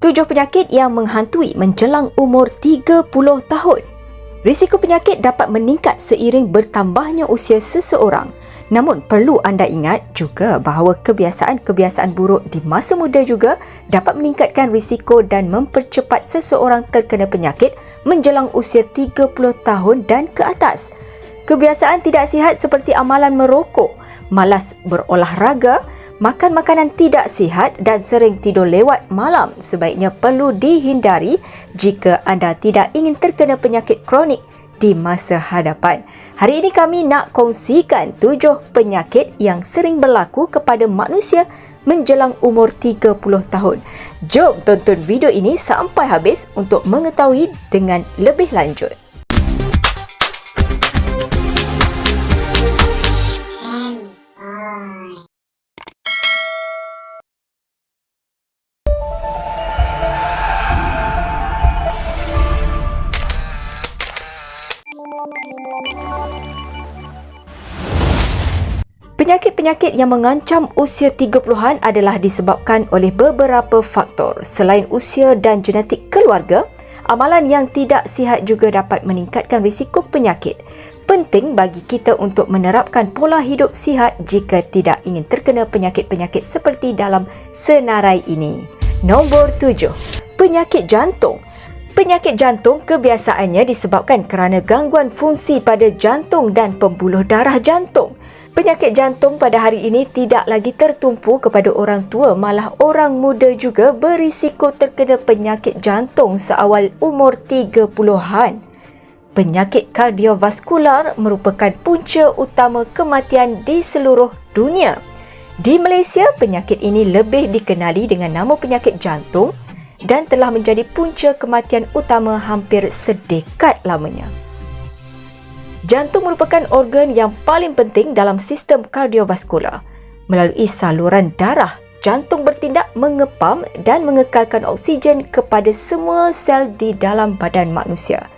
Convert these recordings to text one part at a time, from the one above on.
7 penyakit yang menghantui menjelang umur 30 tahun. Risiko penyakit dapat meningkat seiring bertambahnya usia seseorang. Namun perlu anda ingat juga bahawa kebiasaan-kebiasaan buruk di masa muda juga dapat meningkatkan risiko dan mempercepat seseorang terkena penyakit menjelang usia 30 tahun dan ke atas. Kebiasaan tidak sihat seperti amalan merokok, malas berolahraga, makan makanan tidak sihat dan sering tidur lewat malam sebaiknya perlu dihindari jika anda tidak ingin terkena penyakit kronik di masa hadapan. Hari ini kami nak kongsikan 7 penyakit yang sering berlaku kepada manusia menjelang umur 30 tahun. Jom tonton video ini sampai habis untuk mengetahui dengan lebih lanjut. Penyakit-penyakit yang mengancam usia 30-an adalah disebabkan oleh beberapa faktor. Selain usia dan genetik keluarga, amalan yang tidak sihat juga dapat meningkatkan risiko penyakit. Penting bagi kita untuk menerapkan pola hidup sihat jika tidak ingin terkena penyakit-penyakit seperti dalam senarai ini. Nombor 7. Penyakit jantung. Penyakit jantung kebiasaannya disebabkan kerana gangguan fungsi pada jantung dan pembuluh darah jantung. Penyakit jantung pada hari ini tidak lagi tertumpu kepada orang tua, malah orang muda juga berisiko terkena penyakit jantung seawal umur 30-an. Penyakit kardiovaskular merupakan punca utama kematian di seluruh dunia. Di Malaysia, penyakit ini lebih dikenali dengan nama penyakit jantung dan telah menjadi punca kematian utama hampir sedekat lamanya. Jantung merupakan organ yang paling penting dalam sistem kardiovaskular. Melalui saluran darah, jantung bertindak mengepam dan mengekalkan oksigen kepada semua sel di dalam badan manusia.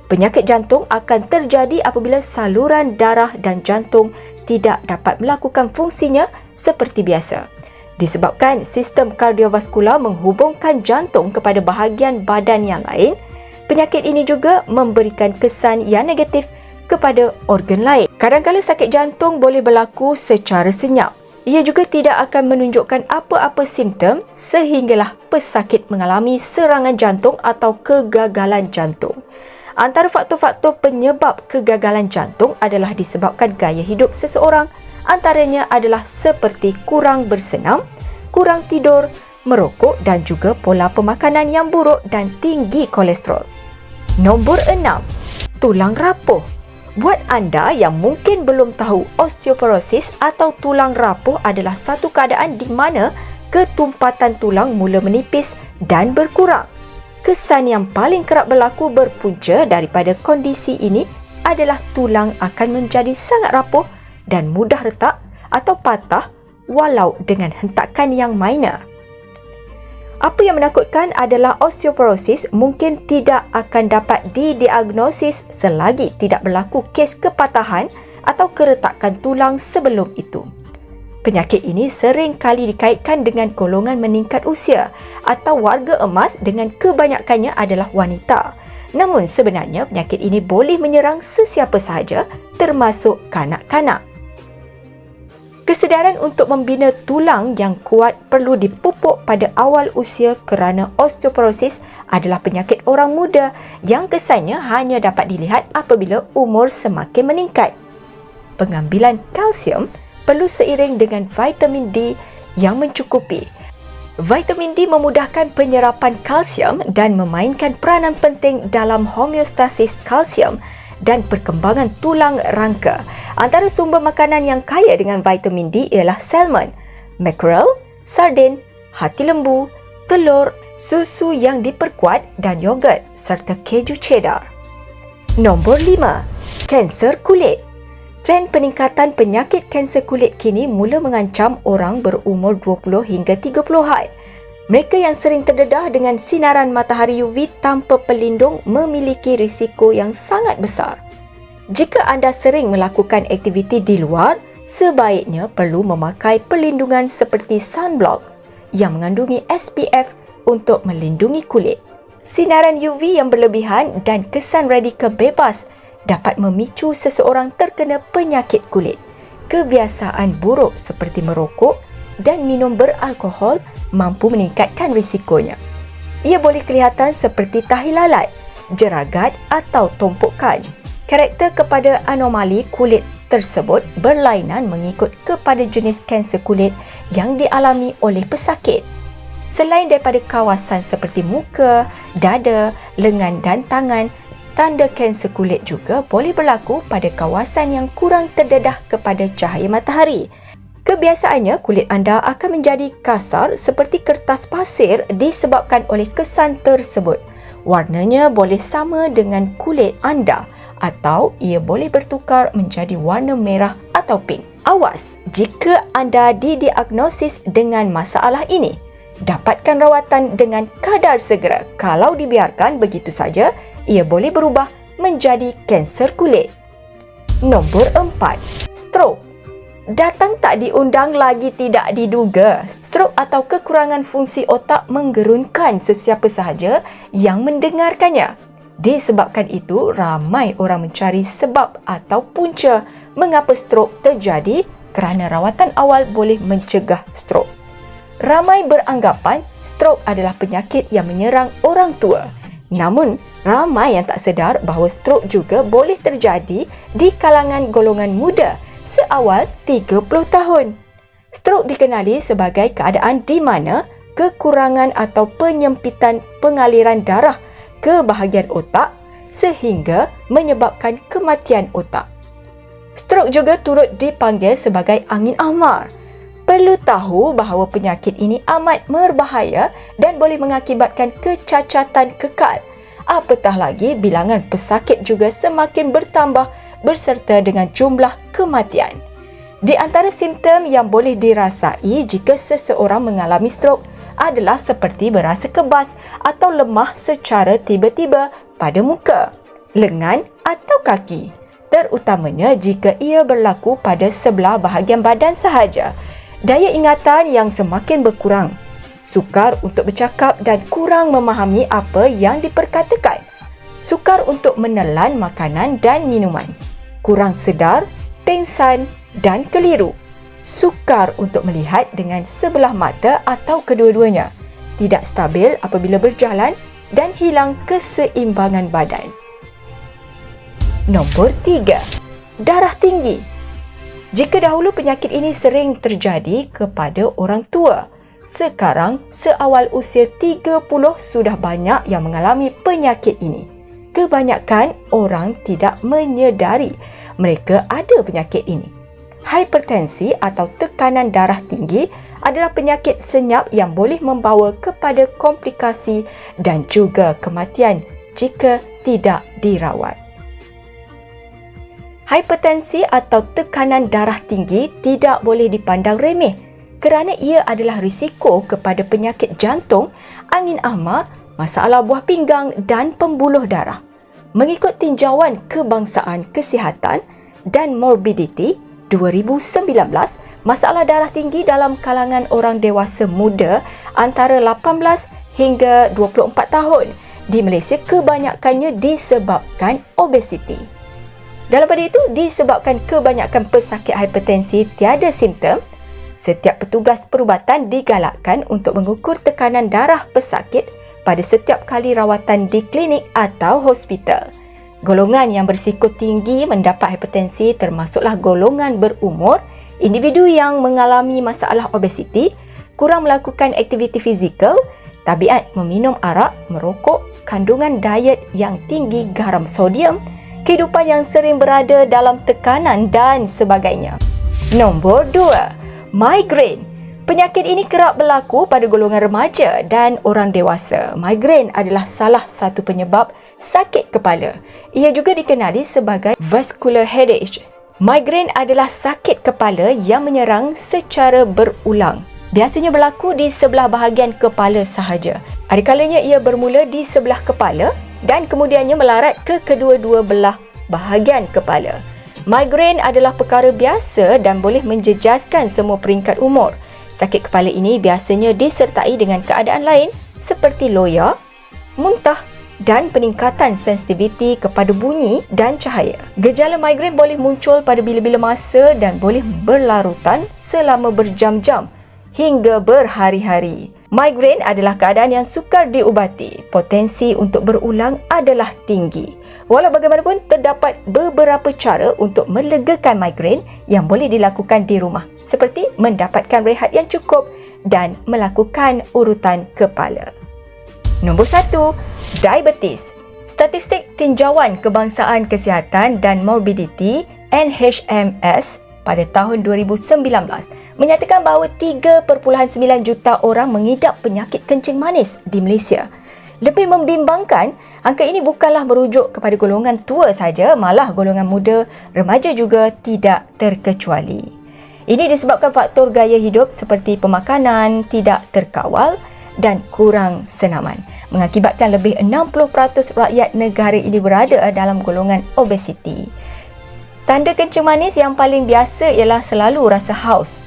Penyakit jantung akan terjadi apabila saluran darah dan jantung tidak dapat melakukan fungsinya seperti biasa. Disebabkan sistem kardiovaskular menghubungkan jantung kepada bahagian badan yang lain, penyakit ini juga memberikan kesan yang negatif kepada organ lain. Kadang-kadang sakit jantung boleh berlaku secara senyap. Ia juga tidak akan menunjukkan apa-apa simptom sehinggalah pesakit mengalami serangan jantung atau kegagalan jantung. Antara faktor-faktor penyebab kegagalan jantung adalah disebabkan gaya hidup seseorang. Antaranya adalah seperti kurang bersenam, kurang tidur, merokok dan juga pola pemakanan yang buruk dan tinggi kolesterol. Nombor 6. Tulang rapuh. Buat anda yang mungkin belum tahu, osteoporosis atau tulang rapuh adalah satu keadaan di mana ketumpatan tulang mula menipis dan berkurang. Kesan yang paling kerap berlaku berpunca daripada kondisi ini adalah tulang akan menjadi sangat rapuh dan mudah retak atau patah walau dengan hentakan yang minor. Apa yang menakutkan adalah osteoporosis mungkin tidak akan dapat didiagnosis selagi tidak berlaku kes kepatahan atau keretakan tulang sebelum itu. Penyakit ini sering kali dikaitkan dengan golongan meningkat usia atau warga emas dengan kebanyakannya adalah wanita. Namun sebenarnya penyakit ini boleh menyerang sesiapa sahaja termasuk kanak-kanak. Kesedaran untuk membina tulang yang kuat perlu dipupuk pada awal usia kerana osteoporosis adalah penyakit orang muda yang kesannya hanya dapat dilihat apabila umur semakin meningkat. Pengambilan kalsium perlu seiring dengan vitamin D yang mencukupi. Vitamin D memudahkan penyerapan kalsium dan memainkan peranan penting dalam homeostasis kalsium dan perkembangan tulang rangka. Antara sumber makanan yang kaya dengan vitamin D ialah salmon, mackerel, sardin, hati lembu, telur, susu yang diperkuat dan yogurt serta keju cheddar. Nombor 5. Kanser kulit. Trend peningkatan penyakit kanser kulit kini mula mengancam orang berumur 20 hingga 30-an. Mereka yang sering terdedah dengan sinaran matahari UV tanpa pelindung memiliki risiko yang sangat besar. Jika anda sering melakukan aktiviti di luar, sebaiknya perlu memakai perlindungan seperti sunblock yang mengandungi SPF untuk melindungi kulit. Sinaran UV yang berlebihan dan kesan radikal bebas dapat memicu seseorang terkena penyakit kulit. Kebiasaan buruk seperti merokok dan minum beralkohol mampu meningkatkan risikonya. Ia boleh kelihatan seperti tahi lalat, jeragat atau tumpukan. Karakter kepada anomali kulit tersebut berlainan mengikut kepada jenis kanser kulit yang dialami oleh pesakit. Selain daripada kawasan seperti muka, dada, lengan dan tangan, tanda kanser kulit juga boleh berlaku pada kawasan yang kurang terdedah kepada cahaya matahari. Kebiasaannya, kulit anda akan menjadi kasar seperti kertas pasir disebabkan oleh kesan tersebut. Warnanya boleh sama dengan kulit anda atau ia boleh bertukar menjadi warna merah atau pink. Awas jika anda didiagnosis dengan masalah ini. Dapatkan rawatan dengan kadar segera. Kalau dibiarkan begitu saja, ia boleh berubah menjadi kanser kulit. Nombor 4. Strok. Datang tak diundang lagi tidak diduga. Strok atau kekurangan fungsi otak menggerunkan sesiapa sahaja yang mendengarkannya. Disebabkan itu, ramai orang mencari sebab atau punca mengapa strok terjadi kerana rawatan awal boleh mencegah strok. Ramai beranggapan strok adalah penyakit yang menyerang orang tua. Namun, ramai yang tak sedar bahawa strok juga boleh terjadi di kalangan golongan muda seawal 30 tahun. Strok dikenali sebagai keadaan di mana kekurangan atau penyempitan pengaliran darah ke bahagian otak sehingga menyebabkan kematian otak. Strok juga turut dipanggil sebagai angin ahmar. Perlu tahu bahawa penyakit ini amat berbahaya dan boleh mengakibatkan kecacatan kekal. Apatah lagi bilangan pesakit juga semakin bertambah berserta dengan jumlah kematian. Di antara simptom yang boleh dirasai jika seseorang mengalami strok adalah seperti berasa kebas atau lemah secara tiba-tiba pada muka, lengan atau kaki, terutamanya jika ia berlaku pada sebelah bahagian badan sahaja. Daya ingatan yang semakin berkurang, sukar untuk bercakap dan kurang memahami apa yang diperkatakan, sukar untuk menelan makanan dan minuman, kurang sedar, pengsan dan keliru, sukar untuk melihat dengan sebelah mata atau kedua-duanya, tidak stabil apabila berjalan dan hilang keseimbangan badan. Nombor 3. Darah tinggi. Jika dahulu penyakit ini sering terjadi kepada orang tua, sekarang seawal usia 30 sudah banyak yang mengalami penyakit ini. Kebanyakan orang tidak menyedari mereka ada penyakit ini. Hipertensi atau tekanan darah tinggi adalah penyakit senyap yang boleh membawa kepada komplikasi dan juga kematian jika tidak dirawat. Hipertensi atau tekanan darah tinggi tidak boleh dipandang remeh kerana ia adalah risiko kepada penyakit jantung, angin ahmar, masalah buah pinggang dan pembuluh darah. Mengikut tinjauan Kebangsaan Kesihatan dan Morbidity 2019, masalah darah tinggi dalam kalangan orang dewasa muda antara 18 hingga 24 tahun di Malaysia kebanyakannya disebabkan obesiti. Dalam pada itu, disebabkan kebanyakan pesakit hipertensi tiada simptom, setiap petugas perubatan digalakkan untuk mengukur tekanan darah pesakit pada setiap kali rawatan di klinik atau hospital. Golongan yang berisiko tinggi mendapat hipertensi termasuklah golongan berumur, individu yang mengalami masalah obesiti, kurang melakukan aktiviti fizikal, tabiat meminum arak, merokok, kandungan diet yang tinggi garam sodium, kehidupan yang sering berada dalam tekanan dan sebagainya. Nombor 2. Migraine. Penyakit ini kerap berlaku pada golongan remaja dan orang dewasa. Migraine adalah salah satu penyebab sakit kepala. Ia juga dikenali sebagai vascular headache. Migraine adalah sakit kepala yang menyerang secara berulang. Biasanya berlaku di sebelah bahagian kepala sahaja. Ada kalanya ia bermula di sebelah kepala dan kemudiannya melarat ke kedua-dua belah bahagian kepala. Migraine adalah perkara biasa dan boleh menjejaskan semua peringkat umur. Sakit kepala ini biasanya disertai dengan keadaan lain seperti loya, muntah dan peningkatan sensitiviti kepada bunyi dan cahaya. Gejala migrain boleh muncul pada bila-bila masa dan boleh berlarutan selama berjam-jam hingga berhari-hari. Migrain adalah keadaan yang sukar diubati. Potensi untuk berulang adalah tinggi. Walau bagaimanapun, terdapat beberapa cara untuk melegakan migrain yang boleh dilakukan di rumah, seperti mendapatkan rehat yang cukup dan melakukan urutan kepala. Nombor 1, diabetes. Statistik Tinjauan Kebangsaan Kesihatan dan Morbidity NHMS pada tahun 2019 menyatakan bahawa 3.9 juta orang mengidap penyakit kencing manis di Malaysia. Lebih membimbangkan, angka ini bukanlah merujuk kepada golongan tua saja, malah golongan muda, remaja juga tidak terkecuali. Ini disebabkan faktor gaya hidup seperti pemakanan tidak terkawal dan kurang senaman, mengakibatkan lebih 60% rakyat negara ini berada dalam golongan obesiti. Tanda kencing manis yang paling biasa ialah selalu rasa haus.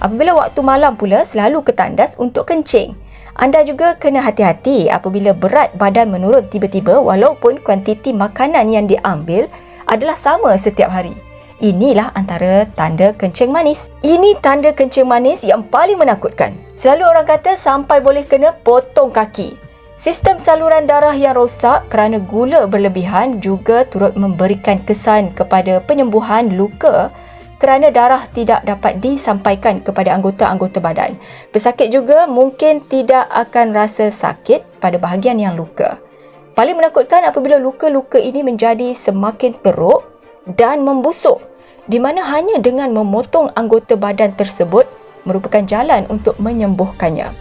Apabila waktu malam pula selalu ketandas untuk kencing. Anda juga kena hati-hati apabila berat badan menurun tiba-tiba walaupun kuantiti makanan yang diambil adalah sama setiap hari. Inilah antara tanda kencing manis. Ini tanda kencing manis yang paling menakutkan. Selalu orang kata sampai boleh kena potong kaki. Sistem saluran darah yang rosak kerana gula berlebihan juga turut memberikan kesan kepada penyembuhan luka kerana darah tidak dapat disampaikan kepada anggota-anggota badan. Pesakit juga mungkin tidak akan rasa sakit pada bahagian yang luka. Paling menakutkan apabila luka-luka ini menjadi semakin teruk dan membusuk, di mana hanya dengan memotong anggota badan tersebut merupakan jalan untuk menyembuhkannya.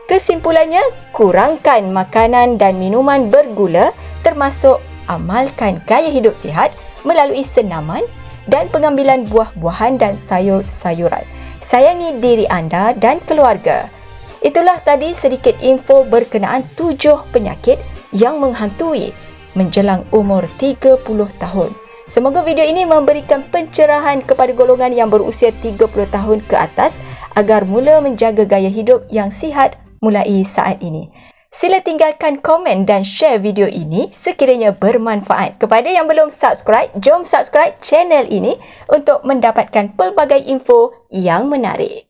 Kesimpulannya, kurangkan makanan dan minuman bergula termasuk amalkan gaya hidup sihat melalui senaman dan pengambilan buah-buahan dan sayur-sayuran. Sayangi diri anda dan keluarga. Itulah tadi sedikit info berkenaan 7 penyakit yang menghantui menjelang umur 30 tahun. Semoga video ini memberikan pencerahan kepada golongan yang berusia 30 tahun ke atas agar mula menjaga gaya hidup yang sihat mulai saat ini. Sila tinggalkan komen dan share video ini sekiranya bermanfaat. Kepada yang belum subscribe, jom subscribe channel ini untuk mendapatkan pelbagai info yang menarik.